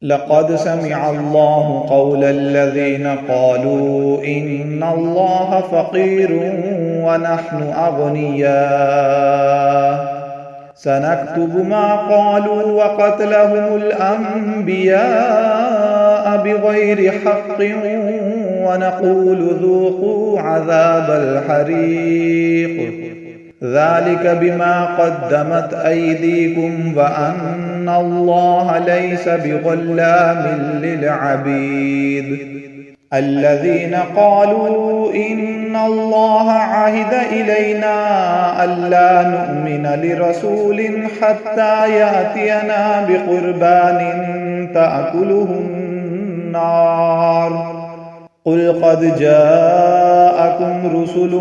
لقد سمع الله قول الذين قالوا إن الله فقير ونحن أغنياء سنكتب ما قالوا وقتلهم الأنبياء بغير حق ونقول ذوقوا عذاب الحريق ذلك بما قدمت أيديكم وأن الله ليس بظلام للعبيد الذين قالوا إن الله عهد إلينا ألا نؤمن لرسول حتى يأتينا بقربان تأكله النار قل قد جاءكم رسل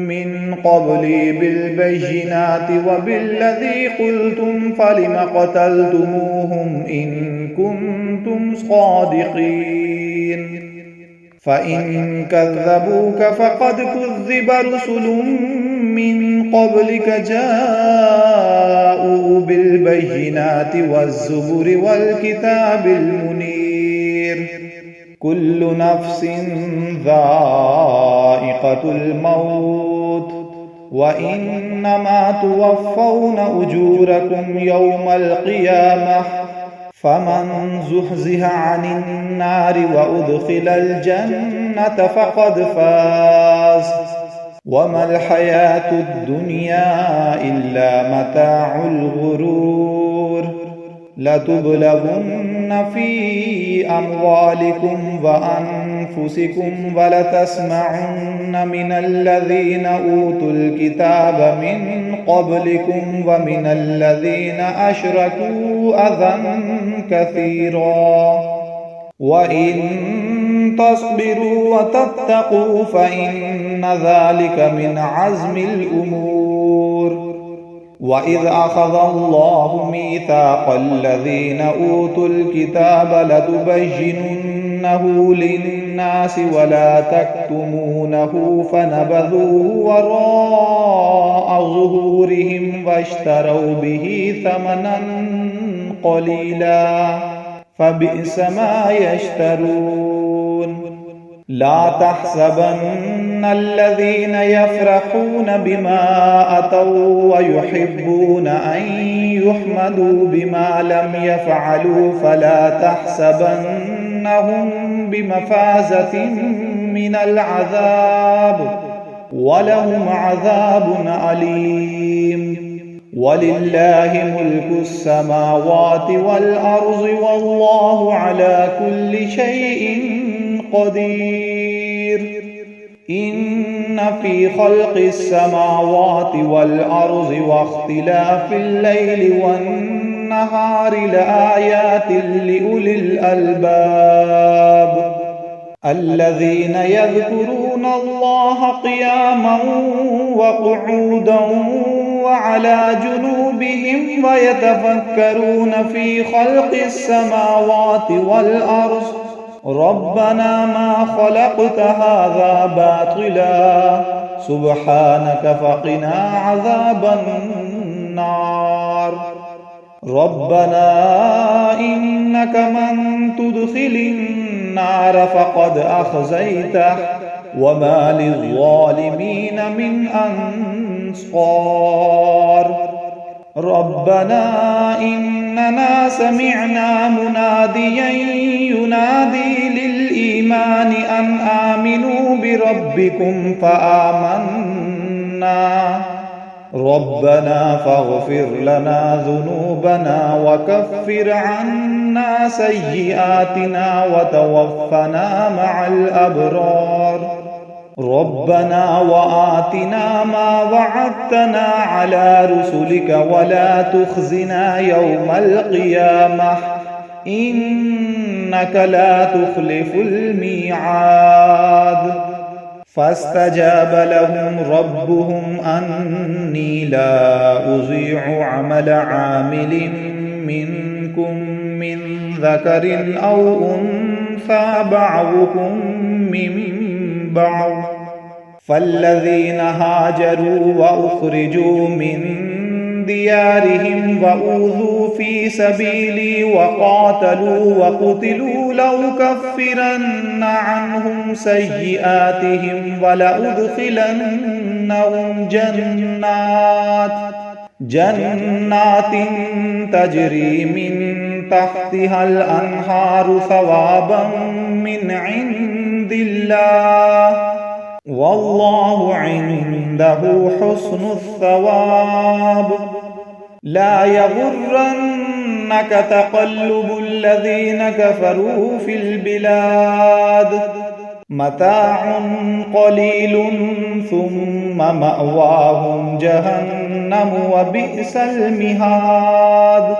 من قبلي بالبينات وبالذي قلتم فلم قتلتموهم إن كنتم صادقين فإن كذبوك فقد كذب رسل من قبلك جاءوا بالبينات والزبر والكتاب المنير كل نفس ذائقة الموت وإنما توفون أجوركم يوم القيامة فمن زحزح عن النار وأدخل الجنة فقد فاز وما الحياة الدنيا إلا متاع الغرور لتبلغن في أموالكم وأنفسكم ولتسمعن من الذين أوتوا الكتاب من قبلكم ومن الذين أشركوا أذى كثيرا وإن تصبروا وتتقوا فإن ذلك من عزم الأمور وإذ أخذ الله ميثاق الذين أوتوا الكتاب لتبيننه للناس ولا تكتمونه فنبذوه وراء ظهورهم واشتروا به ثمنا قليلا فبئس ما يشترون لا تحسبن الذين يفرحون بما أتوا ويحبون أن يحمدوا بما لم يفعلوا فلا تحسبنهم بمفازة من العذاب ولهم عذاب أليم ولله ملك السماوات والأرض والله على كل شيء قدير إن في خلق السماوات والأرض واختلاف الليل والنهار لآيات لأولي الألباب الذين يذكرون الله قياما وقعودا وعلى جنوبهم ويتفكرون في خلق السماوات والأرض ربنا ما خلقت هذا باطلا سبحانك فقنا عذاب النار ربنا إنك من تدخل النار فقد أخزيته وما للظالمين من أنصار ربنا إننا سمعنا مناديا ينادي للإيمان أن آمنوا بربكم فآمنا ربنا فاغفر لنا ذنوبنا وكفر عنا سيئاتنا وتوفنا مع الأبرار ربنا وآتنا ما وعدتنا على رسلك ولا تخزنا يوم القيامة إنك لا تخلف الميعاد فاستجاب لهم ربهم أني لا أضيع عمل عامل منكم من ذكر أو أنثى بعضكم من بعض فالذين هاجروا وأخرجوا من ديارهم وأوذوا في سبيلي وقاتلوا وقتلوا لأكفرن عنهم سيئاتهم ولأدخلنهم جنات تجري من تحتها الأنهار ثوابا من عند الله والله عنده حسن الثواب. لا يغرنك تقلب الذين كفروا في البلاد متاع قليل ثم مأواهم جهنم وبئس المهاد.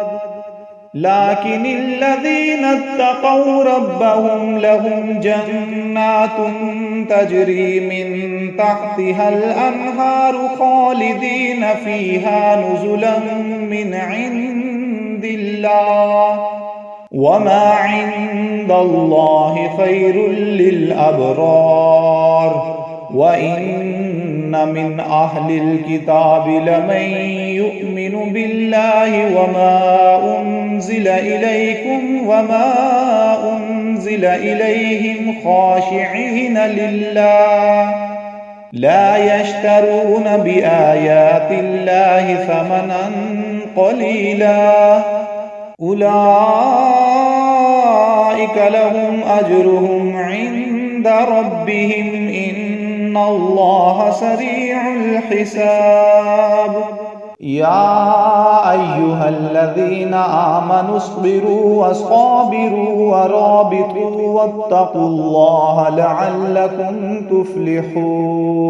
لكن الذين اتقوا ربهم لهم جنات تجري من تحتها الأنهار خالدين فيها نزلا من عند الله وما عند الله خير للأبرار. وإن من أهل الكتاب لمن يؤمن بالله وما أنزل إليكم وما أنزل إليهم خاشعين لله لا يشترون بآيات الله ثمنا قليلا أولئك لهم أجرهم عند ربهم إن الله سريع الحساب. يا أيها الذين آمنوا اصبروا وصابروا ورابطوا واتقوا الله لعلكم تفلحون.